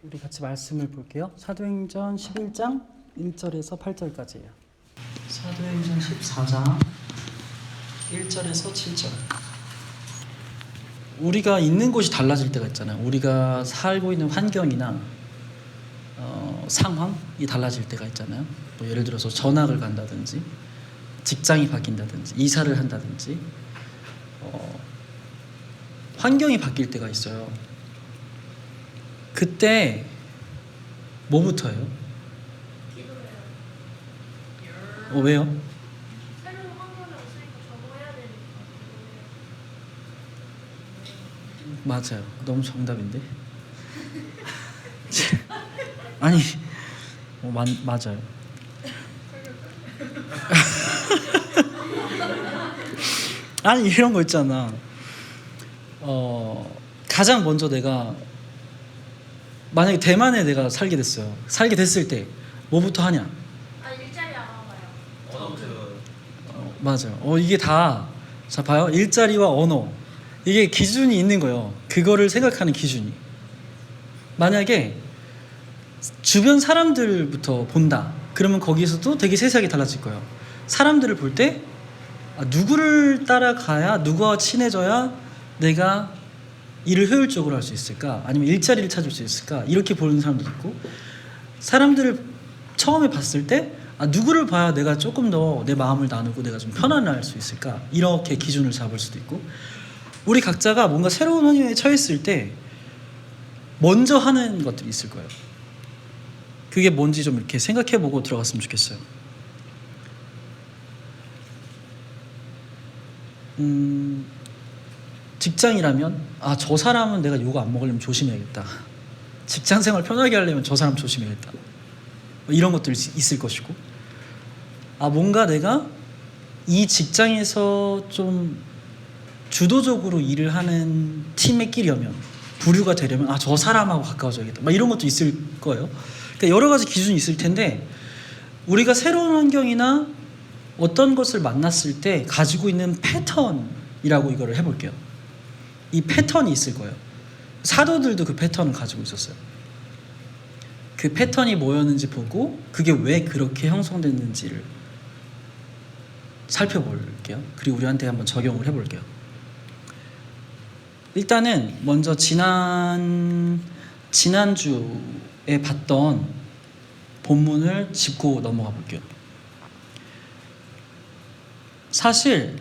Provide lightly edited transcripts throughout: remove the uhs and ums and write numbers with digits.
우리 같이 말씀을 볼게요. 사도행전 11장 1절에서 8절까지예요. 사도행전 14장 1절에서 7절. 우리가 있는 곳이 달라질 때가 있잖아요. 우리가 살고 있는 환경이나 상황이 달라질 때가 있잖아요. 뭐 예를 들어서 전학을 간다든지 직장이 바뀐다든지 이사를 한다든지 환경이 바뀔 때가 있어요. 그때 뭐부터 해요? 왜요? 새로운 환경에 없으니까 적응해야 되니까. 맞아요. 너무 정답인데. 아니, 맞아요. 아니 이런 거 있잖아. 가장 먼저 내가 만약에 대만에 내가 살게 됐어요. 살게 됐을 때 뭐부터 하냐? 일자리 알아봐요. 맞아요. 이게 다, 자 봐요. 일자리와 언어, 이게 기준이 있는 거예요. 그거를 생각하는 기준이. 만약에 주변 사람들부터 본다, 그러면 거기서도 되게 세세하게 달라질 거예요. 사람들을 볼 때 누구를 따라가야, 누구와 친해져야 내가 일을 효율적으로 할 수 있을까? 아니면 일자리를 찾을 수 있을까? 이렇게 보는 사람도 있고, 사람들을 처음에 봤을 때 누구를 봐야 내가 조금 더 내 마음을 나누고 내가 좀 편안할 수 있을까? 이렇게 기준을 잡을 수도 있고, 우리 각자가 뭔가 새로운 환경에 처했을 때 먼저 하는 것들이 있을 거예요. 그게 뭔지 좀 이렇게 생각해보고 들어갔으면 좋겠어요. 직장이라면 저 사람은 내가 욕 안 먹으려면 조심해야겠다. 직장생활 편하게 하려면 저 사람 조심해야겠다. 이런 것들이 있을 것이고, 뭔가 내가 이 직장에서 좀 주도적으로 일을 하는 팀에 끼려면, 부류가 되려면 저 사람하고 가까워져야겠다. 이런 것도 있을 거예요. 그러니까 여러 가지 기준이 있을 텐데, 우리가 새로운 환경이나 어떤 것을 만났을 때 가지고 있는 패턴이라고 이거를 해볼게요. 이 패턴이 있을 거예요. 사도들도 그 패턴을 가지고 있었어요. 그 패턴이 뭐였는지 보고 그게 왜 그렇게 형성됐는지를 살펴볼게요. 그리고 우리한테 한번 적용을 해볼게요. 일단은 먼저 지난주에 봤던 본문을 짚고 넘어가 볼게요. 사실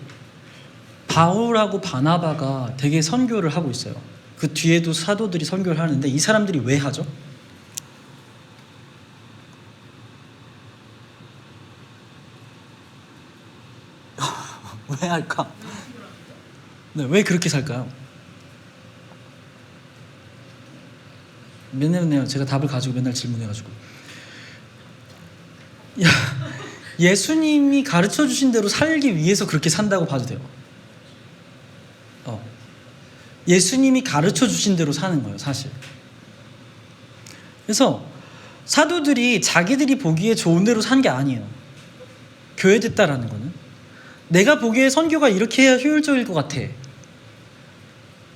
바울하고 바나바가 되게 선교를 하고 있어요. 그 뒤에도 사도들이 선교를 하는데, 이 사람들이 왜 하죠? 왜 할까? 네, 왜 그렇게 살까요? 맨날 제가 답을 가지고 맨날 질문해가지고, 예수님이 가르쳐 주신 대로 살기 위해서 그렇게 산다고 봐도 돼요. 예수님이 가르쳐 주신 대로 사는 거예요, 사실. 그래서 사도들이 자기들이 보기에 좋은 대로 산 게 아니에요. 교회 됐다라는 거는 내가 보기에 선교가 이렇게 해야 효율적일 것 같아,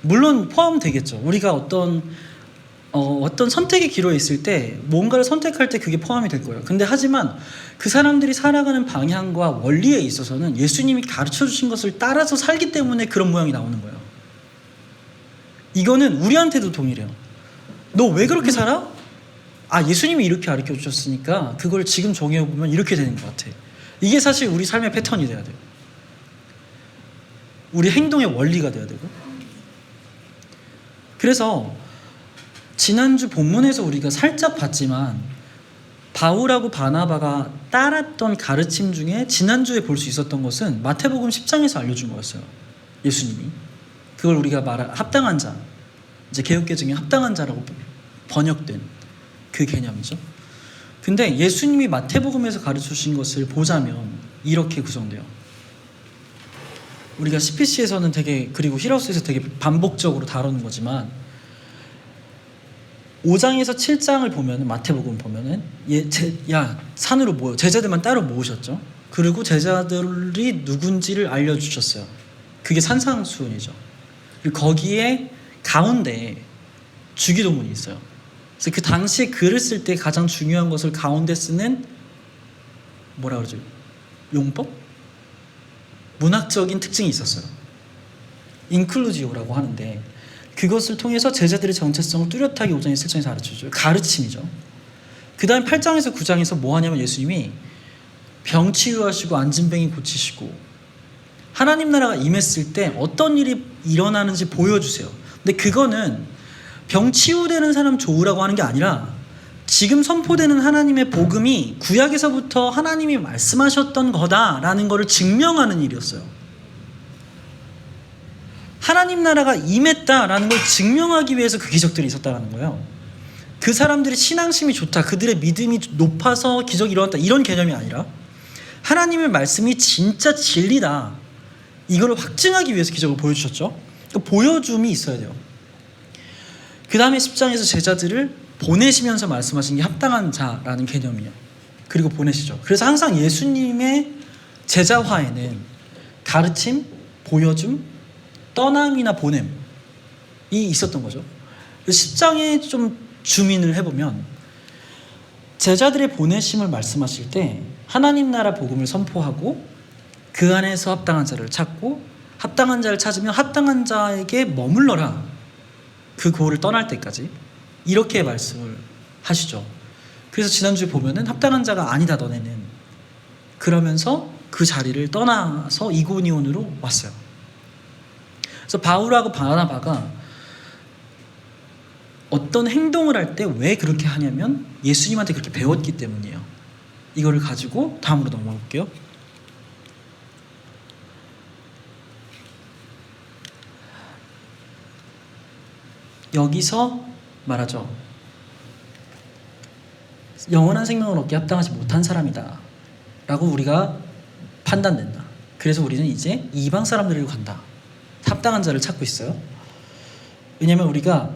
물론 포함되겠죠. 우리가 어떤 선택의 기로에 있을 때 뭔가를 선택할 때 그게 포함이 될 거예요. 근데 하지만 그 사람들이 살아가는 방향과 원리에 있어서는 예수님이 가르쳐 주신 것을 따라서 살기 때문에 그런 모양이 나오는 거예요. 이거는 우리한테도 동일해요. 너 왜 그렇게 살아? 예수님이 이렇게 가르쳐 주셨으니까 그걸 지금 정해보면 이렇게 되는 것 같아. 이게 사실 우리 삶의 패턴이 돼야 돼요. 우리 행동의 원리가 돼야 되고. 그래서 지난주 본문에서 우리가 살짝 봤지만, 바울하고 바나바가 따랐던 가르침 중에 지난주에 볼 수 있었던 것은 마태복음 10장에서 알려준 거였어요. 예수님이 그걸 우리가 말할 합당한 자, 이제 개역개정에 합당한 자라고 번역된 그 개념이죠. 근데 예수님이 마태복음에서 가르쳐 주신 것을 보자면 이렇게 구성돼요. 우리가 CPC에서는 그리고 힐하우스에서 되게 반복적으로 다루는 거지만, 5장에서 7장을 보면, 마태복음 보면은 산으로 모여 제자들만 따로 모으셨죠. 그리고 제자들이 누군지를 알려주셨어요. 그게 산상수훈이죠. 그리고 거기에 가운데 주기도문이 있어요. 그래서 그 당시에 글을 쓸 때 가장 중요한 것을 가운데 쓰는 뭐라 그러죠? 용법? 문학적인 특징이 있었어요. 인클루지오라고 하는데 그것을 통해서 제자들의 정체성을 뚜렷하게 5장 7장에서 가르쳐줘요. 가르침이죠. 그 다음에 8장에서 9장에서 뭐 하냐면 예수님이 병 치유하시고 안진뱅이 고치시고 하나님 나라가 임했을 때 어떤 일이 일어나는지 보여주세요. 근데 그거는 병 치유되는 사람 좋으라고 하는 게 아니라 지금 선포되는 하나님의 복음이 구약에서부터 하나님이 말씀하셨던 거다라는 것을 증명하는 일이었어요. 하나님 나라가 임했다라는 걸 증명하기 위해서 그 기적들이 있었다는 거예요. 그 사람들의 신앙심이 좋다, 그들의 믿음이 높아서 기적이 일어났다, 이런 개념이 아니라 하나님의 말씀이 진짜 진리다, 이걸 확증하기 위해서 기적을 보여주셨죠. 그러니까 보여줌이 있어야 돼요. 그 다음에 10장에서 제자들을 보내시면서 말씀하신 게 합당한 자라는 개념이에요. 그리고 보내시죠. 그래서 항상 예수님의 제자화에는 가르침, 보여줌, 떠남이나 보냄이 있었던 거죠. 10장에 좀 주민을 해보면 제자들의 보내심을 말씀하실 때 하나님 나라 복음을 선포하고 그 안에서 합당한 자를 찾고 합당한 자를 찾으면 합당한 자에게 머물러라, 그 고를 떠날 때까지, 이렇게 말씀을 하시죠. 그래서 지난주에 보면은 합당한 자가 아니다 너네는, 그러면서 그 자리를 떠나서 이고니온으로 왔어요. 그래서 바울하고 바나바가 어떤 행동을 할 때 왜 그렇게 하냐면 예수님한테 그렇게 배웠기 때문이에요. 이거를 가지고 다음으로 넘어가 볼게요. 여기서 말하죠. 영원한 생명을 얻기 합당하지 못한 사람이다 라고 우리가 판단된다. 그래서 우리는 이제 이방 사람들에게 간다. 합당한 자를 찾고 있어요. 왜냐하면 우리가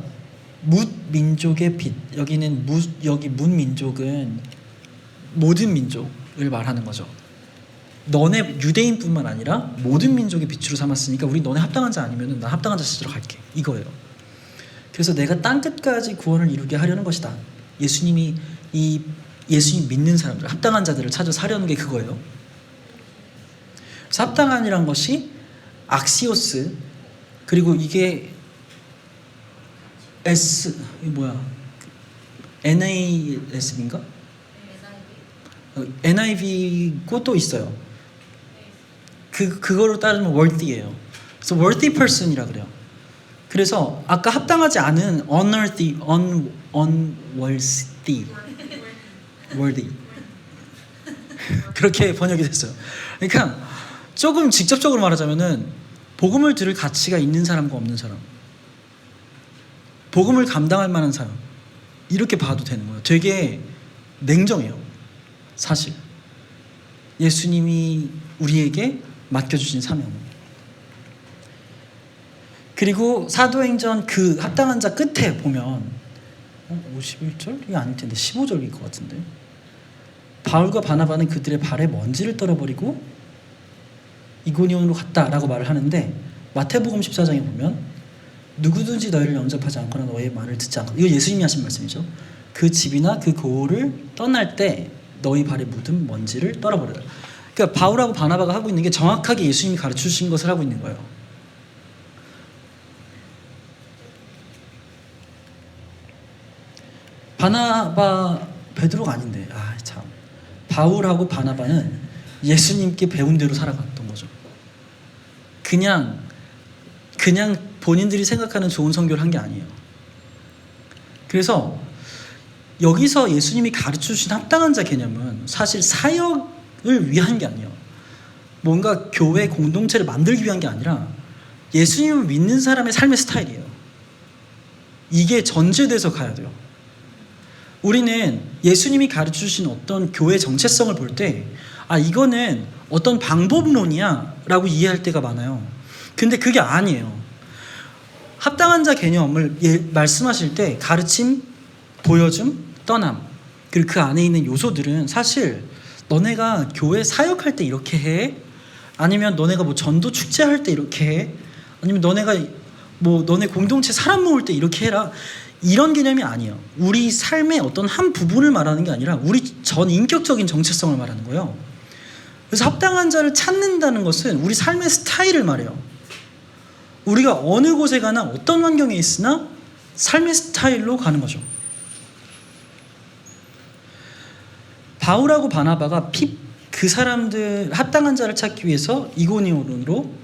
뭇 민족의 빛, 여기는 여기 뭇 민족은 모든 민족을 말하는 거죠. 너네 유대인뿐만 아니라 모든 민족의 빛으로 삼았으니까 우리 너네 합당한 자 아니면 나 합당한 자 찾으러 갈게, 이거예요. 그래서 내가 땅끝까지 구원을 이루게 하려는 것이다. 예수님 믿는 사람들, 합당한 자들을 찾아서 하려는 게 그거예요. 그래서 합당한이란 것이 악시오스, 그리고 이게 NASB인가? NIV고 또 있어요. 그거로 따르면 worthy예요. 그래서 worthy person이라 그래요. 그래서 아까 합당하지 않은 unworthy, worthy 그렇게 번역이 됐어요. 그러니까 조금 직접적으로 말하자면은 복음을 들을 가치가 있는 사람과 없는 사람, 복음을 감당할 만한 사람, 이렇게 봐도 되는 거예요. 되게 냉정해요. 사실 예수님이 우리에게 맡겨주신 사명. 그리고 사도행전 그 합당한 자 끝에 보면 51절? 이게 아닐 텐데 15절일 것 같은데, 바울과 바나바는 그들의 발에 먼지를 떨어버리고 이고니온으로 갔다라고 말을 하는데, 마태복음 14장에 보면 누구든지 너희를 영접하지 않거나 너의 말을 듣지 않거나, 이거 예수님이 하신 말씀이죠. 그 집이나 그 고을을 떠날 때 너희 발에 묻은 먼지를 떨어버려라. 그러니까 바울하고 바나바가 하고 있는 게 정확하게 예수님이 가르쳐주신 것을 하고 있는 거예요. 바나바, 베드로가 아닌데, 참, 바울하고 바나바는 예수님께 배운 대로 살아갔던 거죠. 그냥 본인들이 생각하는 좋은 선교를 한 게 아니에요. 그래서 여기서 예수님이 가르쳐주신 합당한 자 개념은 사실 사역을 위한 게 아니에요. 뭔가 교회 공동체를 만들기 위한 게 아니라 예수님을 믿는 사람의 삶의 스타일이에요. 이게 전제돼서 가야 돼요. 우리는 예수님이 가르쳐주신 어떤 교회 정체성을 볼 때 이거는 어떤 방법론이야 라고 이해할 때가 많아요. 근데 그게 아니에요. 합당한 자 개념을 말씀하실 때 가르침, 보여줌, 떠남, 그리고 그 안에 있는 요소들은 사실 너네가 교회 사역할 때 이렇게 해, 아니면 너네가 뭐 전도 축제할 때 이렇게 해, 아니면 너네가 뭐 너네 공동체 사람 모을 때 이렇게 해라, 이런 개념이 아니에요. 우리 삶의 어떤 한 부분을 말하는 게 아니라 우리 전 인격적인 정체성을 말하는 거예요. 그래서 합당한 자를 찾는다는 것은 우리 삶의 스타일을 말해요. 우리가 어느 곳에 가나 어떤 환경에 있으나 삶의 스타일로 가는 거죠. 바울하고 바나바가 그 사람들 합당한 자를 찾기 위해서 이고니온으로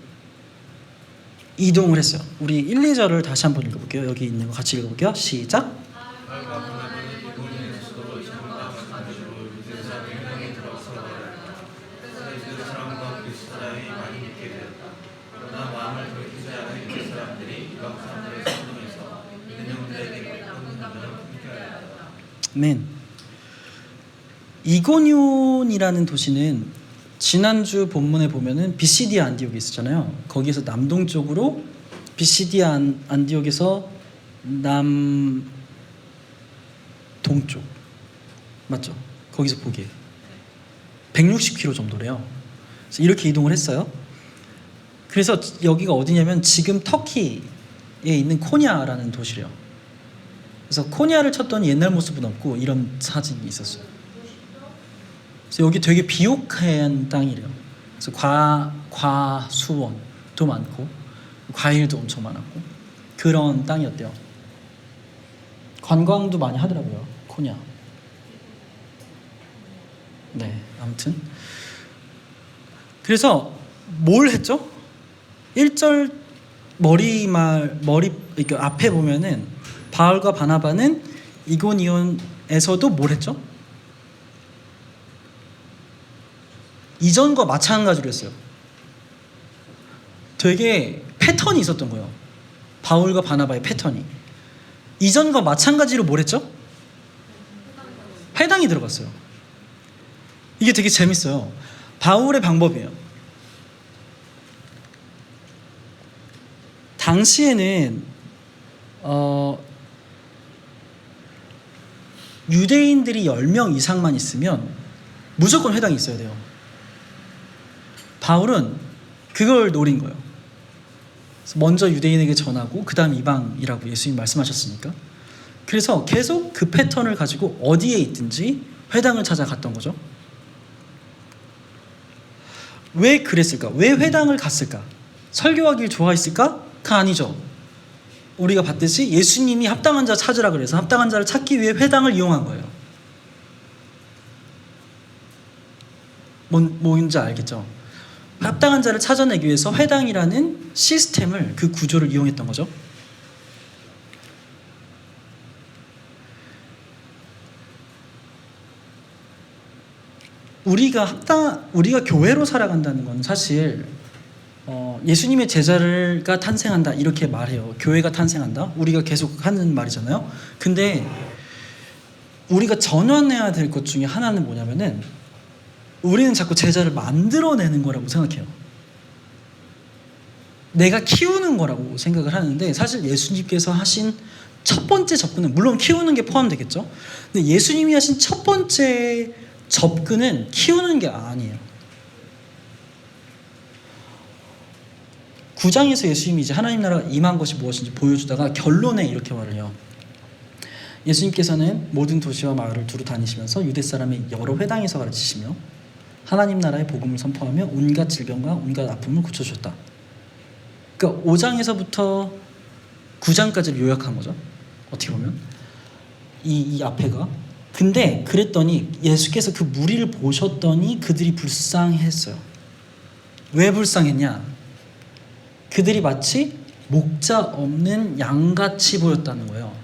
이동을 했어요. 우리 1, 2절을 다시 한번 읽어볼게요. 여기 있는 거 같이 읽어볼게요. 시작. 아멘. 이고니온이라는 도시는 지난주 본문에 보면은 비시디아 안디옥이 있었잖아요. 거기에서 남동쪽으로 비시디아 안디옥에서 남동쪽 맞죠? 거기서 보기에 160km 정도래요. 그래서 이렇게 이동을 했어요. 그래서 여기가 어디냐면 지금 터키에 있는 코냐라는 도시래요. 그래서 코냐를 쳤더니 옛날 모습은 없고 이런 사진이 있었어요. 그래서 여기 되게 비옥한 땅이래요. 그래서 과수원도 많고 과일도 엄청 많았고 그런 땅이었대요. 관광도 많이 하더라고요. 코냐. 네, 아무튼 그래서 뭘 했죠? 1절 머리 이렇게 앞에 보면은 바울과 바나바는 이고니온에서도 뭘 했죠? 이전과 마찬가지로 했어요. 되게 패턴이 있었던 거예요. 바울과 바나바의 패턴이. 이전과 마찬가지로 뭘 했죠? 회당이 들어갔어요. 이게 되게 재밌어요. 바울의 방법이에요. 당시에는 유대인들이 10명 이상만 있으면 무조건 회당이 있어야 돼요. 바울은 그걸 노린 거예요. 먼저 유대인에게 전하고 그 다음 이방이라고 예수님 말씀하셨으니까. 그래서 계속 그 패턴을 가지고 어디에 있든지 회당을 찾아갔던 거죠. 왜 그랬을까? 왜 회당을 갔을까? 설교하길 좋아했을까?가 아니죠. 우리가 봤듯이 예수님이 합당한 자 찾으라 그래서 합당한 자를 찾기 위해 회당을 이용한 거예요. 뭔지 알겠죠? 합당한 자를 찾아내기 위해서 회당이라는 시스템을, 그 구조를 이용했던 거죠. 우리가 교회로 살아간다는 건 사실 예수님의 제자가 탄생한다 이렇게 말해요. 교회가 탄생한다. 우리가 계속 하는 말이잖아요. 근데 우리가 전환해야 될 것 중에 하나는 뭐냐면은 우리는 자꾸 제자를 만들어내는 거라고 생각해요. 내가 키우는 거라고 생각을 하는데 사실 예수님께서 하신 첫 번째 접근은, 물론 키우는 게 포함되겠죠. 근데 예수님이 하신 첫 번째 접근은 키우는 게 아니에요. 9장에서 예수님이 이제 하나님 나라가 임한 것이 무엇인지 보여주다가 결론에 이렇게 말을 해요. 예수님께서는 모든 도시와 마을을 두루 다니시면서 유대 사람의 여러 회당에서 가르치시며 하나님 나라의 복음을 선포하며 온갖 질병과 온갖 아픔을 고쳐주셨다. 그러니까 5장에서부터 9장까지를 요약한 거죠. 어떻게 보면 이 앞에가. 근데 그랬더니 예수께서 그 무리를 보셨더니 그들이 불쌍했어요. 왜 불쌍했냐? 그들이 마치 목자 없는 양같이 보였다는 거예요.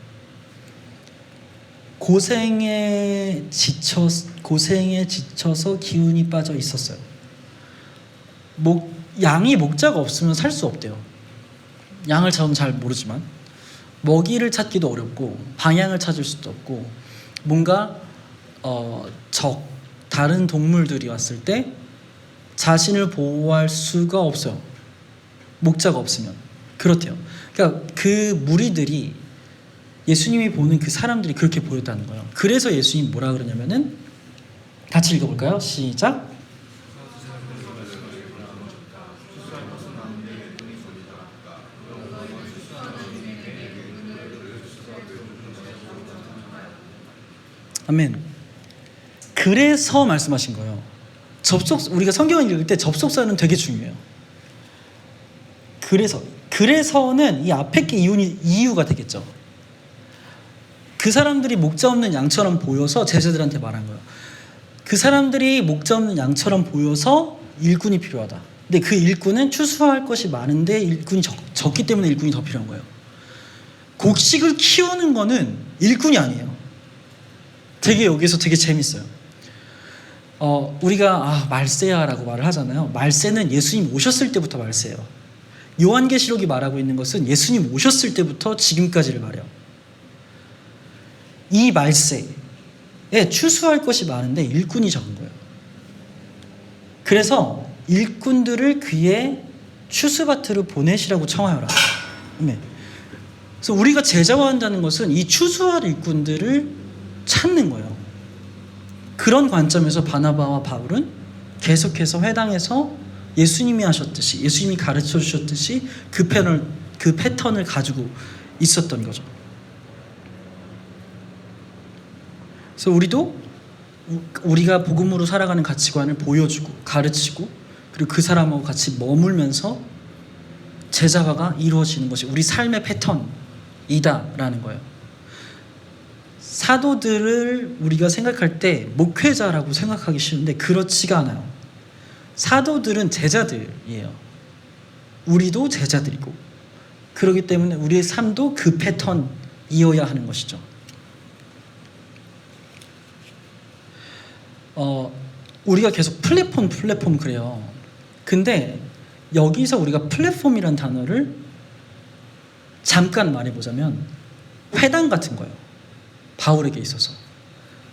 고생에 지쳐서 기운이 빠져 있었어요. 양이 목자가 없으면 살 수 없대요. 양을 저는 잘 모르지만 먹이를 찾기도 어렵고 방향을 찾을 수도 없고 뭔가 다른 동물들이 왔을 때 자신을 보호할 수가 없어요. 목자가 없으면. 그렇대요. 그러니까 그 무리들이, 예수님이 보는 그 사람들이 그렇게 보였다는 거예요. 그래서 예수님 뭐라 그러냐면은, 같이 읽어볼까요? 시작. 아멘. 그래서 말씀하신 거예요. 우리가 성경을 읽을 때 접속사는 되게 중요해요. 그래서는 이 앞에 게 이유가 되겠죠. 그 사람들이 목자 없는 양처럼 보여서 제자들한테 말한 거예요. 그 사람들이 목자 없는 양처럼 보여서 일꾼이 필요하다. 근데 그 일꾼은 추수할 것이 많은데 일꾼이 적기 때문에 일꾼이 더 필요한 거예요. 곡식을 키우는 거는 일꾼이 아니에요. 여기서 되게 재밌어요. 우리가 말세야라고 말을 하잖아요. 말세는 예수님 오셨을 때부터 말세예요. 요한계시록이 말하고 있는 것은 예수님 오셨을 때부터 지금까지를 말해요. 이 말세에 추수할 것이 많은데 일꾼이 적은 거예요. 그래서 일꾼들을 그의 추수밭으로 보내시라고 청하여라. 네. 그래서 우리가 제자화한다는 것은 이 추수할 일꾼들을 찾는 거예요. 그런 관점에서 바나바와 바울은 계속해서 회당에서 예수님이 하셨듯이, 예수님이 가르쳐 주셨듯이 그 패턴을 가지고 있었던 거죠. 그래서 우리가 복음으로 살아가는 가치관을 보여주고 가르치고 그리고 그 사람하고 같이 머물면서 제자화가 이루어지는 것이 우리 삶의 패턴이다라는 거예요. 사도들을 우리가 생각할 때 목회자라고 생각하기 쉬운데 그렇지가 않아요. 사도들은 제자들이에요. 우리도 제자들이고 그렇기 때문에 우리의 삶도 그 패턴이어야 하는 것이죠. 우리가 계속 플랫폼 그래요. 근데 여기서 우리가 플랫폼이란 단어를 잠깐 말해보자면 회당 같은 거예요. 바울에게 있어서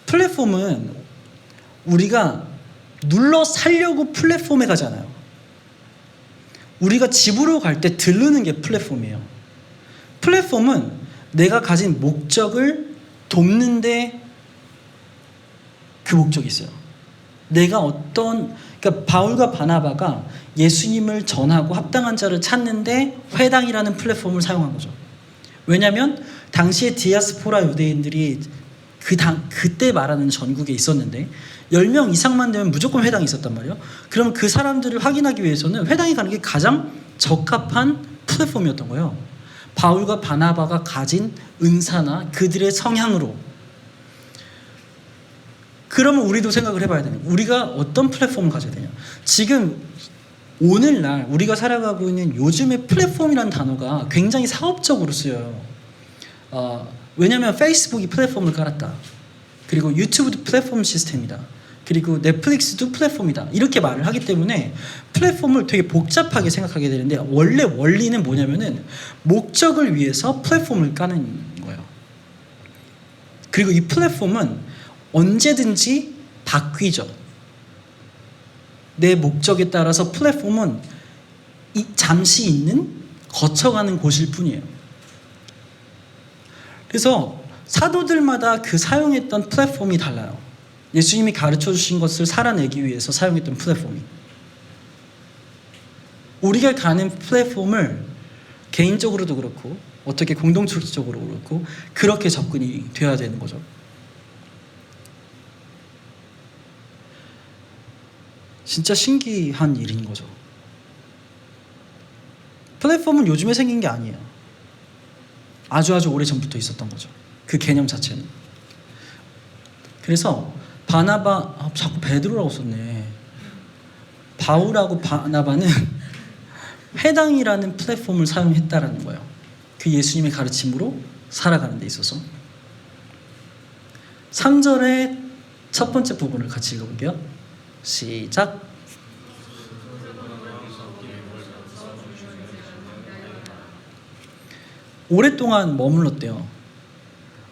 플랫폼은 우리가 눌러 살려고 플랫폼에 가잖아요. 우리가 집으로 갈 때 들르는 게 플랫폼이에요. 플랫폼은 내가 가진 목적을 돕는데 그 목적이 있어요. 그러니까 바울과 바나바가 예수님을 전하고 합당한 자를 찾는데 회당이라는 플랫폼을 사용한 거죠. 왜냐하면 당시에 디아스포라 유대인들이 그때 말하는 전국에 있었는데 10명 이상만 되면 무조건 회당이 있었단 말이에요. 그럼 그 사람들을 확인하기 위해서는 회당에 가는 게 가장 적합한 플랫폼이었던 거예요. 바울과 바나바가 가진 은사나 그들의 성향으로. 그러면 우리도 생각을 해봐야 되는 거예요. 우리가 어떤 플랫폼을 가져야 되냐. 지금 오늘날 우리가 살아가고 있는 요즘의 플랫폼이라는 단어가 굉장히 사업적으로 쓰여요. 왜냐하면 페이스북이 플랫폼을 깔았다. 그리고 유튜브도 플랫폼 시스템이다. 그리고 넷플릭스도 플랫폼이다. 이렇게 말을 하기 때문에 플랫폼을 되게 복잡하게 생각하게 되는데 원래 원리는 뭐냐면은 목적을 위해서 플랫폼을 까는 거예요. 그리고 이 플랫폼은 언제든지 바뀌죠. 내 목적에 따라서 플랫폼은 잠시 거쳐가는 곳일 뿐이에요. 그래서 사도들마다 그 사용했던 플랫폼이 달라요. 예수님이 가르쳐 주신 것을 살아내기 위해서 사용했던 플랫폼이. 우리가 가는 플랫폼을 개인적으로도 그렇고 어떻게 공동체적으로 그렇고 그렇게 접근이 되어야 되는 거죠. 진짜 신기한 일인 거죠. 플랫폼은 요즘에 생긴 게 아니에요. 아주 오래전부터 있었던 거죠. 그 개념 자체는. 그래서 자꾸 베드로라고 썼네. 바울하고 바나바는 회당이라는 플랫폼을 사용했다라는 거예요. 그 예수님의 가르침으로 살아가는 데 있어서. 3절의 첫 번째 부분을 같이 읽어볼게요. 시작. 오랫동안 머물렀대요.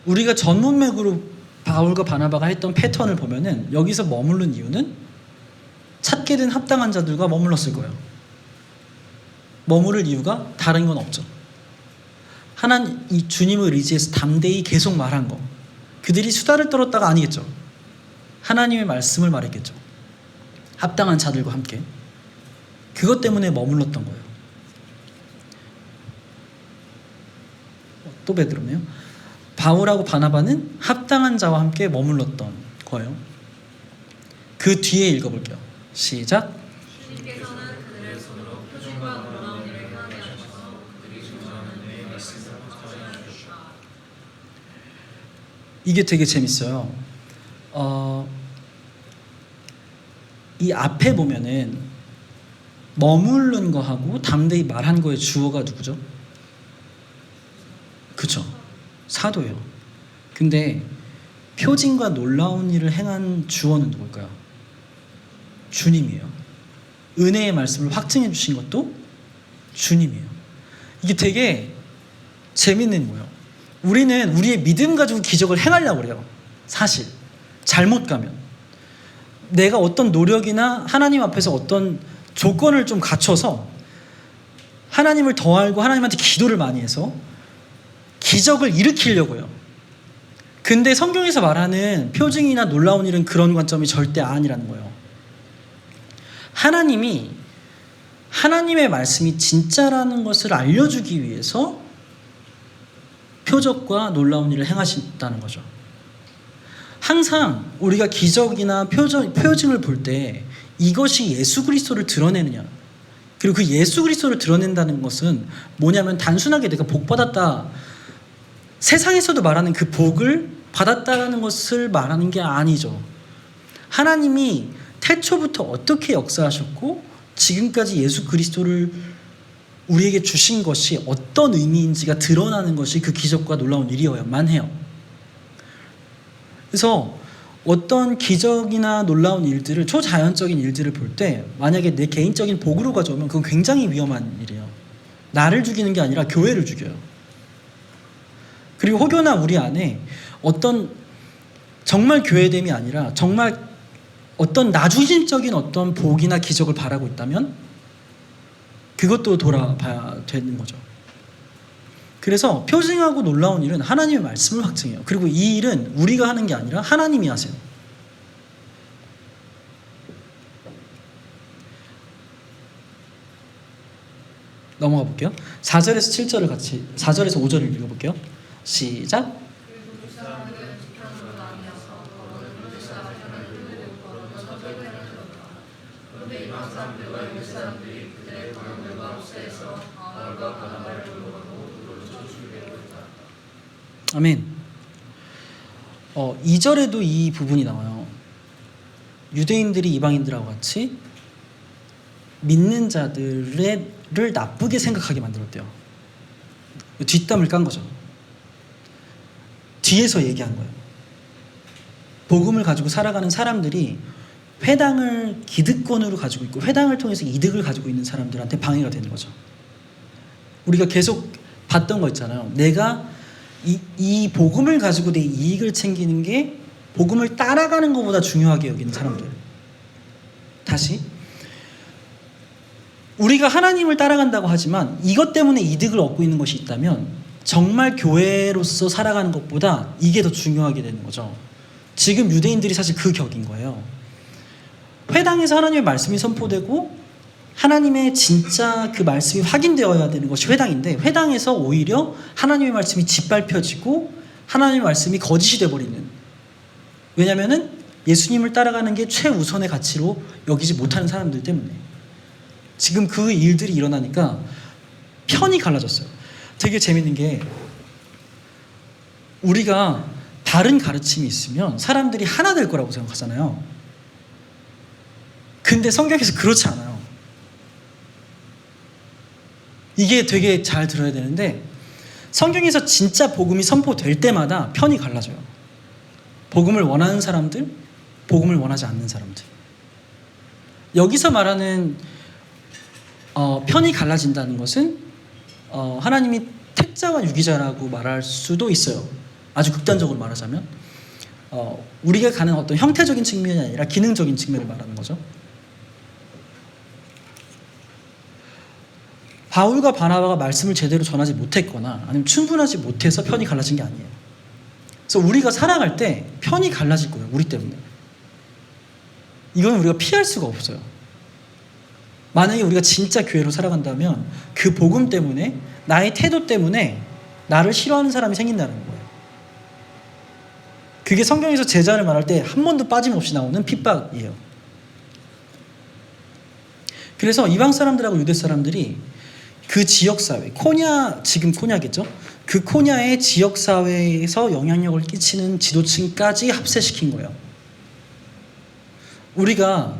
우리가 전문맥으로 바울과 바나바가 했던 패턴을 보면은 여기서 머무른 이유는 찾게 된 합당한 자들과 머물렀을 거예요. 머무를 이유가 다른 건 없죠. 하나님, 이 주님을 의지해서 담대히 계속 말한 거. 그들이 수다를 떨었다가 아니겠죠. 하나님의 말씀을 말했겠죠. 합당한 자들과 함께. 그것 때문에 머물렀던 거예요. 또 베드로네요. 바울하고 바나바는 합당한 자와 함께 머물렀던 거예요. 그 뒤에 읽어볼게요. 시작. 주님께서는 그들의 손으로 표징과 놀라운 일을 행하게 하셔서 그들이 증거하는 내 말씀을 전하셨다. 이게 되게 재밌어요. 이 앞에 보면은 머무른 거하고 담대히 말한 거의 주어가 누구죠? 그쵸? 사도예요. 근데 표징과 놀라운 일을 행한 주어는 누굴까요? 주님이에요. 은혜의 말씀을 확증해 주신 것도 주님이에요. 이게 되게 재밌는 거예요. 우리는 우리의 믿음 가지고 기적을 행하려고 그래요. 사실 잘못 가면 내가 어떤 노력이나 하나님 앞에서 어떤 조건을 좀 갖춰서 하나님을 더 알고 하나님한테 기도를 많이 해서 기적을 일으키려고 해요. 근데 성경에서 말하는 표징이나 놀라운 일은 그런 관점이 절대 아니라는 거예요. 하나님이 하나님의 말씀이 진짜라는 것을 알려주기 위해서 표적과 놀라운 일을 행하신다는 거죠. 항상 우리가 기적이나 표징을 볼 때 이것이 예수 그리스도를 드러내느냐, 그리고 그 예수 그리스도를 드러낸다는 것은 뭐냐면 단순하게 내가 복 받았다, 세상에서도 말하는 그 복을 받았다라는 것을 말하는 게 아니죠. 하나님이 태초부터 어떻게 역사하셨고 지금까지 예수 그리스도를 우리에게 주신 것이 어떤 의미인지가 드러나는 것이 그 기적과 놀라운 일이어야만 해요. 그래서 어떤 기적이나 놀라운 일들을, 초자연적인 일들을 볼 때 만약에 내 개인적인 복으로 가져오면 그건 굉장히 위험한 일이에요. 나를 죽이는 게 아니라 교회를 죽여요. 그리고 혹여나 우리 안에 어떤 정말 교회됨이 아니라 정말 어떤 나중심적인 어떤 복이나 기적을 바라고 있다면 그것도 돌아봐야 되는 거죠. 그래서 표징하고 놀라운 일은 하나님의 말씀을 확증해요. 그리고 이 일은 우리가 하는 게 아니라 하나님이 하세요. 넘어가 볼게요. 4절에서 7절을 같이, 4절에서 5절을 읽어볼게요. 시작. 아멘. 2절에도 이 부분이 나와요. 유대인들이 이방인들하고 같이 믿는 자들을 나쁘게 생각하게 만들었대요. 뒷담을 깐 거죠. 뒤에서 얘기한 거예요. 복음을 가지고 살아가는 사람들이 회당을 기득권으로 가지고 있고 회당을 통해서 이득을 가지고 있는 사람들한테 방해가 되는 거죠. 우리가 계속 봤던 거 있잖아요. 내가 이 복음을 가지고 내 이익을 챙기는 게 복음을 따라가는 것보다 중요하게 여기는 사람들. 다시, 우리가 하나님을 따라간다고 하지만 이것 때문에 이득을 얻고 있는 것이 있다면 정말 교회로서 살아가는 것보다 이게 더 중요하게 되는 거죠. 지금 유대인들이 사실 그 격인 거예요. 회당에서 하나님의 말씀이 선포되고 하나님의 진짜 그 말씀이 확인되어야 되는 것이 회당인데, 회당에서 오히려 하나님의 말씀이 짓밟혀지고 하나님의 말씀이 거짓이 되어버리는, 왜냐하면 예수님을 따라가는 게 최우선의 가치로 여기지 못하는 사람들 때문에 지금 그 일들이 일어나니까 편이 갈라졌어요. 되게 재밌는 게, 우리가 다른 가르침이 있으면 사람들이 하나 될 거라고 생각하잖아요. 근데 성경에서 그렇지 않아요. 이게 되게 잘 들어야 되는데, 성경에서 진짜 복음이 선포될 때마다 편이 갈라져요. 복음을 원하는 사람들, 복음을 원하지 않는 사람들. 여기서 말하는 편이 갈라진다는 것은 하나님이 택자와 유기자라고 말할 수도 있어요. 아주 극단적으로 말하자면 우리가 가는 어떤 형태적인 측면이 아니라 기능적인 측면을 말하는 거죠. 바울과 바나바가 말씀을 제대로 전하지 못했거나 아니면 충분하지 못해서 편이 갈라진 게 아니에요. 그래서 우리가 살아갈 때 편이 갈라질 거예요. 우리 때문에. 이건 우리가 피할 수가 없어요. 만약에 우리가 진짜 교회로 살아간다면 그 복음 때문에, 나의 태도 때문에 나를 싫어하는 사람이 생긴다는 거예요. 그게 성경에서 제자를 말할 때 한 번도 빠짐없이 나오는 핍박이에요. 그래서 이방 사람들하고 유대 사람들이 그 지역사회, 코냐, 지금 코냐겠죠? 그 코냐의 지역사회에서 영향력을 끼치는 지도층까지 합세시킨 거예요. 우리가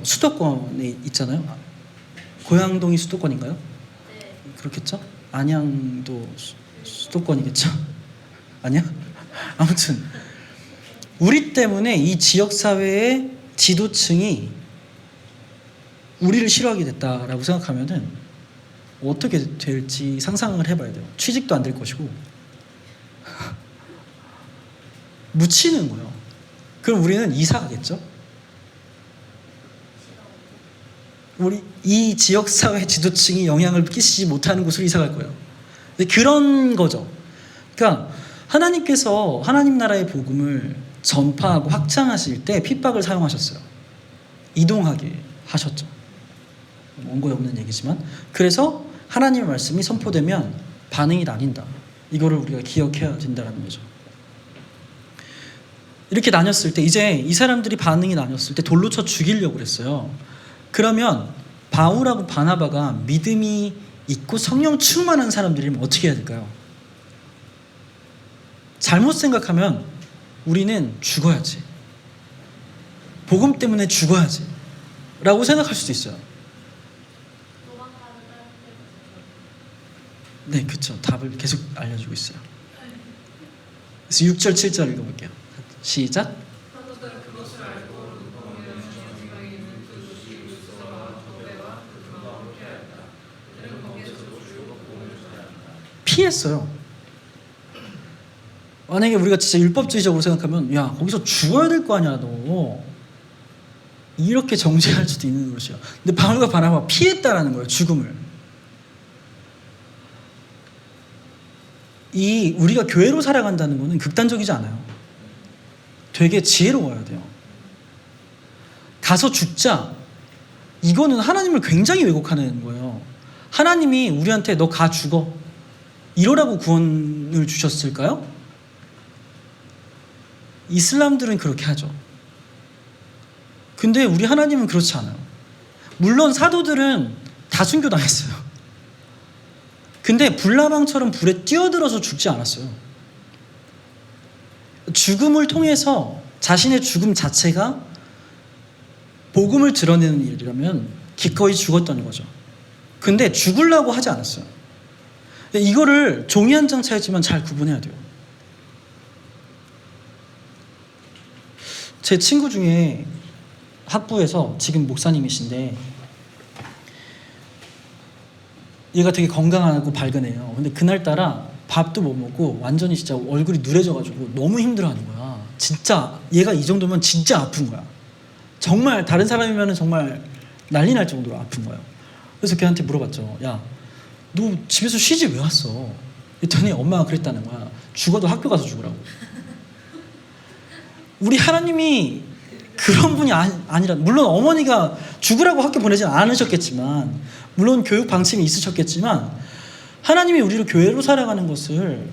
수도권에 있잖아요. 고양동이 수도권인가요? 네. 그렇겠죠? 안양도 수도권이겠죠? 아니야? 아무튼 우리 때문에 이 지역사회의 지도층이 우리를 싫어하게 됐다라고 생각하면은 어떻게 될지 상상을 해봐야 돼요. 취직도 안 될 것이고 묻히는 거예요. 그럼 우리는 이사 가겠죠? 우리 이 지역사회 지도층이 영향을 끼치지 못하는 곳으로 이사 갈 거예요. 근데 그런 거죠. 그러니까 하나님께서 하나님 나라의 복음을 전파하고 확장하실 때 핍박을 사용하셨어요. 이동하게 하셨죠. 원고에 없는 얘기지만, 그래서 하나님의 말씀이 선포되면 반응이 나뉜다. 이거를 우리가 기억해야 된다는 거죠. 이렇게 나뉘었을 때, 이제 이 사람들이 반응이 나뉘었을 때 돌로 쳐 죽이려고 그랬어요. 그러면 바울하고 바나바가 믿음이 있고 성령 충만한 사람들이면 어떻게 해야 될까요? 잘못 생각하면 우리는 죽어야지, 복음 때문에 죽어야지 라고 생각할 수도 있어요. 네, 그렇죠. 답을 계속 알려주고 있어요. 그래서 6절 7절 읽어볼게요. 시작. 피했어요. 만약에 우리가 진짜 율법주의적으로 생각하면, 야, 거기서 죽어야 될 거 아니야 너, 이렇게 정죄할 수도 있는 것이요. 근데 바울과 바나바가 피했다라는 거예요. 죽음을. 이 우리가 교회로 살아간다는 거는 극단적이지 않아요. 되게 지혜로워야 돼요. 가서 죽자, 이거는 하나님을 굉장히 왜곡하는 거예요. 하나님이 우리한테 너 가 죽어 이러라고 구원을 주셨을까요? 이슬람들은 그렇게 하죠. 근데 우리 하나님은 그렇지 않아요. 물론 사도들은 다 순교당했어요. 근데 불나방처럼 불에 뛰어들어서 죽지 않았어요. 죽음을 통해서 자신의 죽음 자체가 복음을 드러내는 일이라면 기꺼이 죽었던 거죠. 근데 죽으려고 하지 않았어요. 이거를 종이 한 장 차이지만 잘 구분해야 돼요. 제 친구 중에 학부에서 지금 목사님이신데, 얘가 되게 건강하고 밝은 애예요. 근데 그날따라 밥도 못 먹고 완전히 진짜 얼굴이 누래져가지고 너무 힘들어하는 거야. 진짜 얘가 이 정도면 진짜 아픈 거야. 정말 다른 사람이면 정말 난리 날 정도로 아픈 거예요. 그래서 걔한테 물어봤죠. 야, 너 집에서 쉬지 왜 왔어? 그랬더니 엄마가 그랬다는 거야. 죽어도 학교 가서 죽으라고. 우리 하나님이 그런 분이 아니라, 물론 어머니가 죽으라고 학교 보내진 않으셨겠지만, 물론 교육 방침이 있으셨겠지만, 하나님이 우리를 교회로 살아가는 것을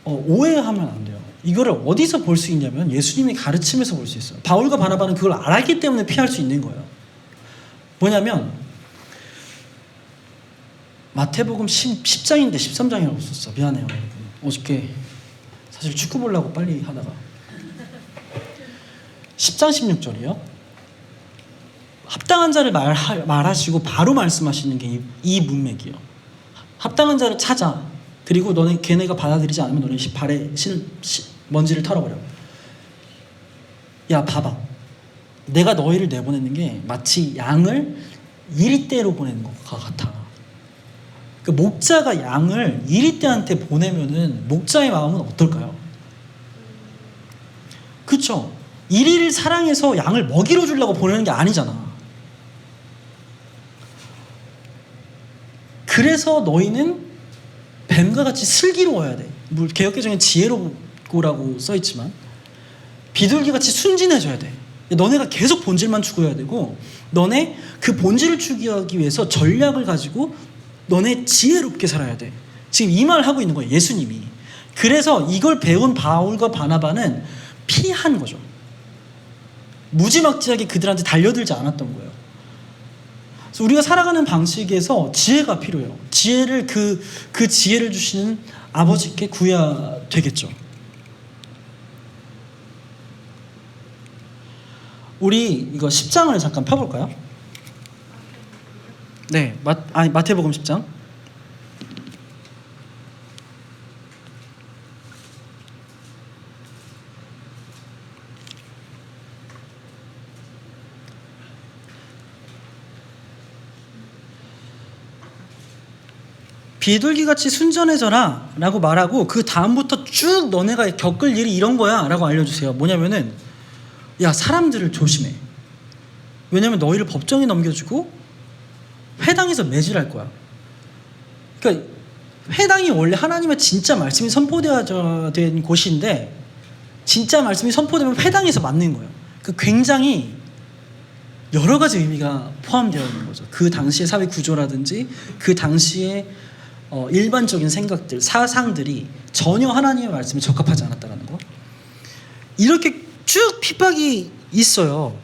오해하면 안 돼요. 이거를 어디서 볼 수 있냐면 예수님이 가르침에서 볼 수 있어요. 바울과 바나바는 그걸 알았기 때문에 피할 수 있는 거예요. 뭐냐면 마태복음 10장인데 13장이라고 썼어. 미안해요 여러분. 어저께 사실 축구 보려고 빨리 하다가 10장 16절이요. 합당한 자를 말하시고 바로 말씀하시는 게 이 문맥이요. 합당한 자를 찾아. 그리고 걔네가 받아들이지 않으면 너네 발에 먼지를 털어버려. 야, 봐봐. 내가 너희를 내보내는 게 마치 양을 이리떼로 보내는 것과 같아. 그 목자가 양을 이리떼한테 보내면은 목자의 마음은 어떨까요? 그렇죠? 이리를 사랑해서 양을 먹이로 주려고 보내는 게 아니잖아. 그래서 너희는 뱀과 같이 슬기로워야 돼. 개역개정엔 지혜롭고라고 써있지만 비둘기같이 순진해져야 돼. 너네가 계속 본질만 추구해야 되고, 너네 그 본질을 추구하기 위해서 전략을 가지고 너네 지혜롭게 살아야 돼. 지금 이 말을 하고 있는 거예요. 예수님이. 그래서 이걸 배운 바울과 바나바는 피한 거죠. 무지막지하게 그들한테 달려들지 않았던 거예요. 그래서 우리가 살아가는 방식에서 지혜가 필요해요. 지혜를 그 지혜를 주시는 아버지께 구해야 되겠죠. 우리 이거 10장을 잠깐 펴볼까요? 네, 마태복음 10장. 비둘기같이 순전해져라 라고 말하고 그 다음부터 쭉 너네가 겪을 일이 이런 거야 라고 알려주세요. 뭐냐면은 야, 사람들을 조심해. 왜냐면 너희를 법정에 넘겨주고 회당에서 매질할 거야. 그러니까 회당이 원래 하나님의 진짜 말씀이 선포되어야 된 곳인데 진짜 말씀이 선포되면 회당에서 맞는 거예요. 그 굉장히 여러 가지 의미가 포함되어 있는 거죠. 그 당시의 사회 구조라든지 그 당시의 일반적인 생각들, 사상들이 전혀 하나님의 말씀에 적합하지 않았다는 거. 이렇게 쭉 핍박이 있어요.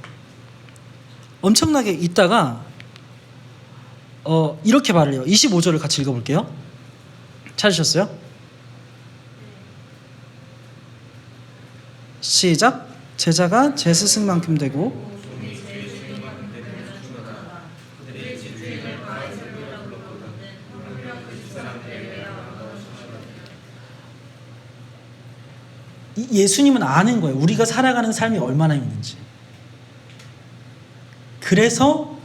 엄청나게 있다가 이렇게 말을 해요. 25절을 같이 읽어볼게요. 찾으셨어요? 시작. 제자가 제 스승만큼 되고 예수님은 아는 거예요. 우리가 살아가는 삶이 얼마나 힘든지. 그래서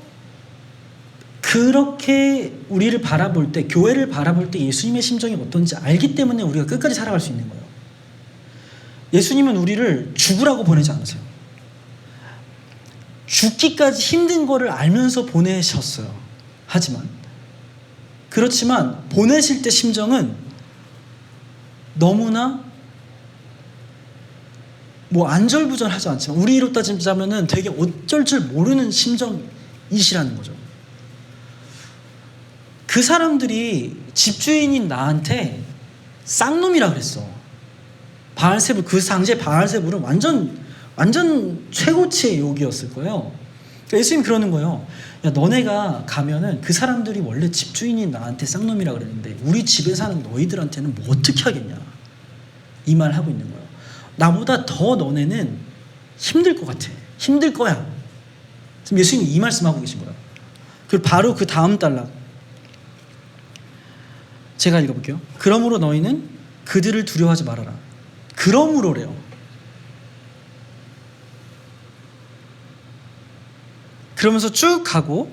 그렇게 우리를 바라볼 때, 교회를 바라볼 때 예수님의 심정이 어떤지 알기 때문에 우리가 끝까지 살아갈 수 있는 거예요. 예수님은 우리를 죽으라고 보내지 않으세요. 죽기까지 힘든 거를 알면서 보내셨어요. 하지만 그렇지만 보내실 때 심정은 너무나 안절부절하지 않지만 우리로 따지자면은 되게 어쩔 줄 모르는 심정이시라는 거죠. 그 사람들이 집주인인 나한테 쌍놈이라 그랬어. 바알세불, 그 당시에 바알세불은 완전 최고치의 욕이었을 거예요. 그러니까 예수님 그러는 거예요. 야, 너네가 가면은 그 사람들이 원래 집주인인 나한테 쌍놈이라 그랬는데 우리 집에 사는 너희들한테는 뭐 어떻게 하겠냐, 이 말 하고 있는 거예요. 나보다 더 너네는 힘들 것 같아. 힘들 거야. 지금 예수님이 이 말씀하고 계신 거예요. 그리고 바로 그 다음 단락 제가 읽어볼게요. 그러므로 너희는 그들을 두려워하지 말아라. 그러므로래요. 그러면서 쭉 가고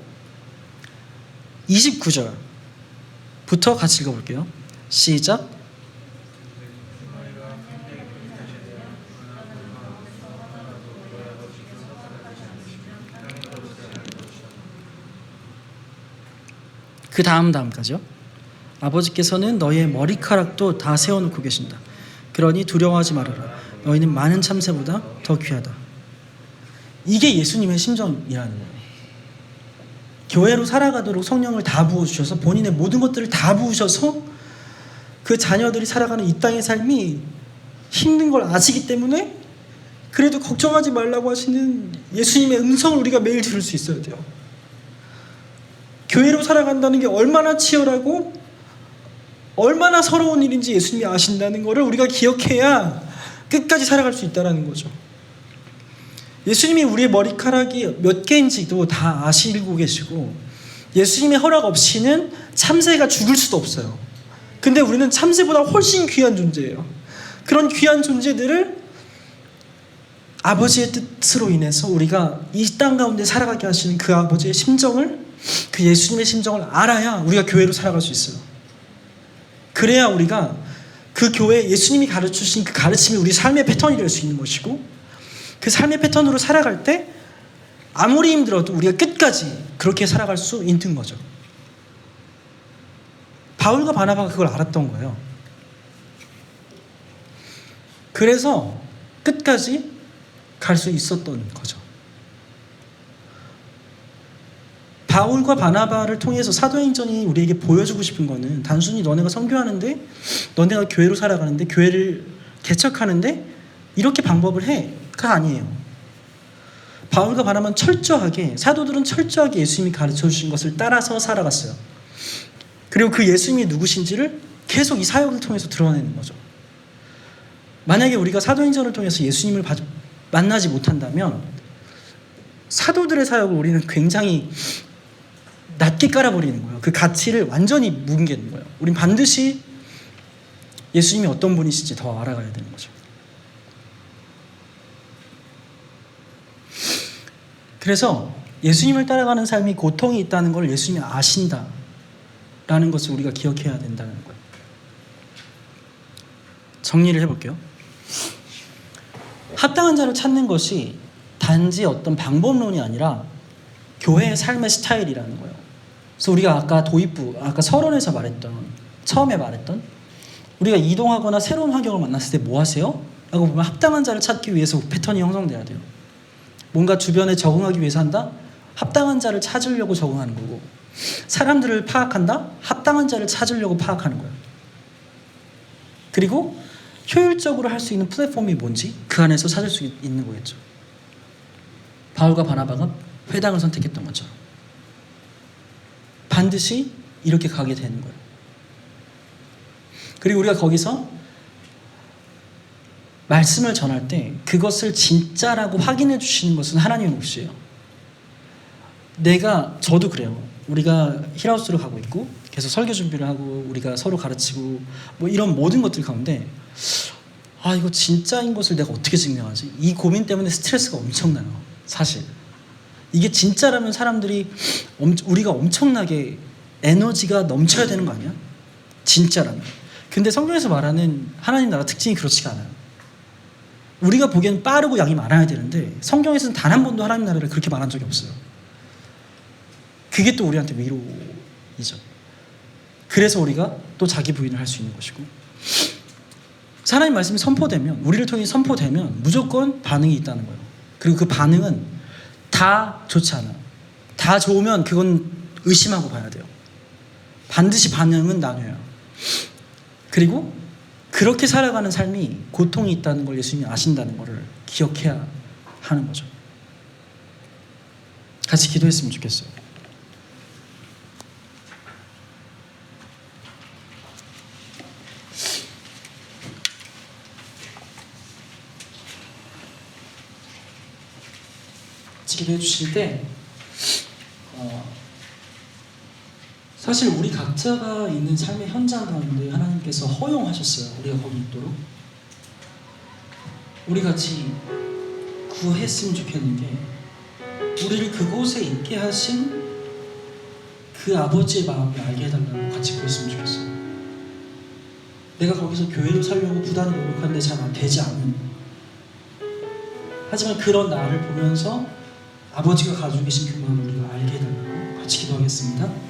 29절부터 같이 읽어볼게요. 시작. 그 다음까지요. 아버지께서는 너희의 머리카락도 다 세워놓고 계신다. 그러니 두려워하지 말아라. 너희는 많은 참새보다 더 귀하다. 이게 예수님의 심정이라는 거예요. 교회로 살아가도록 성령을 다 부어주셔서 본인의 모든 것들을 다 부으셔서 그 자녀들이 살아가는 이 땅의 삶이 힘든 걸 아시기 때문에 그래도 걱정하지 말라고 하시는 예수님의 음성을 우리가 매일 들을 수 있어야 돼요. 교회로 살아간다는 게 얼마나 치열하고 얼마나 서러운 일인지 예수님이 아신다는 것을 우리가 기억해야 끝까지 살아갈 수 있다는 거죠. 예수님이 우리의 머리카락이 몇 개인지도 다 아시고 계시고 예수님의 허락 없이는 참새가 죽을 수도 없어요. 근데 우리는 참새보다 훨씬 귀한 존재예요. 그런 귀한 존재들을 아버지의 뜻으로 인해서 우리가 이 땅 가운데 살아가게 하시는 그 아버지의 심정을, 그 예수님의 심정을 알아야 우리가 교회로 살아갈 수 있어요. 그래야 우리가 그 교회 예수님이 가르치신 그 가르침이 우리 삶의 패턴이 될 수 있는 것이고 그 삶의 패턴으로 살아갈 때 아무리 힘들어도 우리가 끝까지 그렇게 살아갈 수 있는 거죠. 바울과 바나바가 그걸 알았던 거예요. 그래서 끝까지 갈 수 있었던 거죠. 바울과 바나바를 통해서 사도행전이 우리에게 보여주고 싶은 거는 단순히 너네가 선교하는데, 너네가 교회로 살아가는데, 교회를 개척하는데 이렇게 방법을 해가 아니에요. 바울과 바나바는 철저하게, 사도들은 철저하게 예수님이 가르쳐 주신 것을 따라서 살아갔어요. 그리고 그 예수님이 누구신지를 계속 이 사역을 통해서 드러내는 거죠. 만약에 우리가 사도행전을 통해서 예수님을 만나지 못한다면 사도들의 사역을 우리는 굉장히 낮게 깔아버리는 거예요. 그 가치를 완전히 뭉개는 거예요. 우린 반드시 예수님이 어떤 분이신지 더 알아가야 되는 거죠. 그래서 예수님을 따라가는 삶이 고통이 있다는 걸 예수님이 아신다라는 것을 우리가 기억해야 된다는 거예요. 정리를 해볼게요. 합당한 자를 찾는 것이 단지 어떤 방법론이 아니라 교회의 삶의 스타일이라는 거예요. 그래서 우리가 아까 서론에서 처음에 말했던 우리가 이동하거나 새로운 환경을 만났을 때 뭐 하세요? 라고 보면 합당한 자를 찾기 위해서 패턴이 형성돼야 돼요. 뭔가 주변에 적응하기 위해서 한다? 합당한 자를 찾으려고 적응하는 거고, 사람들을 파악한다? 합당한 자를 찾으려고 파악하는 거예요. 그리고 효율적으로 할 수 있는 플랫폼이 뭔지 그 안에서 찾을 수 있는 거겠죠. 바울과 바나바가 회당을 선택했던 것처럼 반드시 이렇게 가게 되는 거예요. 그리고 우리가 거기서 말씀을 전할 때 그것을 진짜라고 확인해 주시는 것은 하나님의 몫이에요. 저도 그래요. 우리가 힐하우스로 가고 있고 계속 설교 준비를 하고 우리가 서로 가르치고 뭐 이런 모든 것들 가운데 이거 진짜인 것을 내가 어떻게 증명하지? 이 고민 때문에 스트레스가 엄청나요. 사실 이게 진짜라면 우리가 엄청나게 에너지가 넘쳐야 되는 거 아니야? 진짜라면. 근데 성경에서 말하는 하나님 나라 특징이 그렇지가 않아요. 우리가 보기엔 빠르고 양이 많아야 되는데 성경에서는 단 한 번도 하나님 나라를 그렇게 말한 적이 없어요. 그게 또 우리한테 위로이죠. 그래서 우리가 또 자기 부인을 할 수 있는 것이고, 하나님 말씀이 선포되면, 우리를 통해 선포되면 무조건 반응이 있다는 거예요. 그리고 그 반응은 다 좋지 않아요. 다 좋으면 그건 의심하고 봐야 돼요. 반드시 반응은 나뉘어요. 그리고 그렇게 살아가는 삶이 고통이 있다는 걸 예수님이 아신다는 것을 기억해야 하는 거죠. 같이 기도했으면 좋겠어요. 기도해 주실 때 사실 우리 각자가 있는 삶의 현장 가운데 하나님께서 허용하셨어요. 우리가 거기 있도록. 우리 같이 구했으면 좋겠는 게, 우리를 그곳에 있게 하신 그 아버지의 마음을 알게 해달라고 같이 구했으면 좋겠어요. 내가 거기서 교회로 살려고 부단히 노력하는데 잘 되지 않는, 하지만 그런 나를 보면서 아버지가 가지고 계신 그 마음을 우리가 알게 해달라고 같이 기도하겠습니다.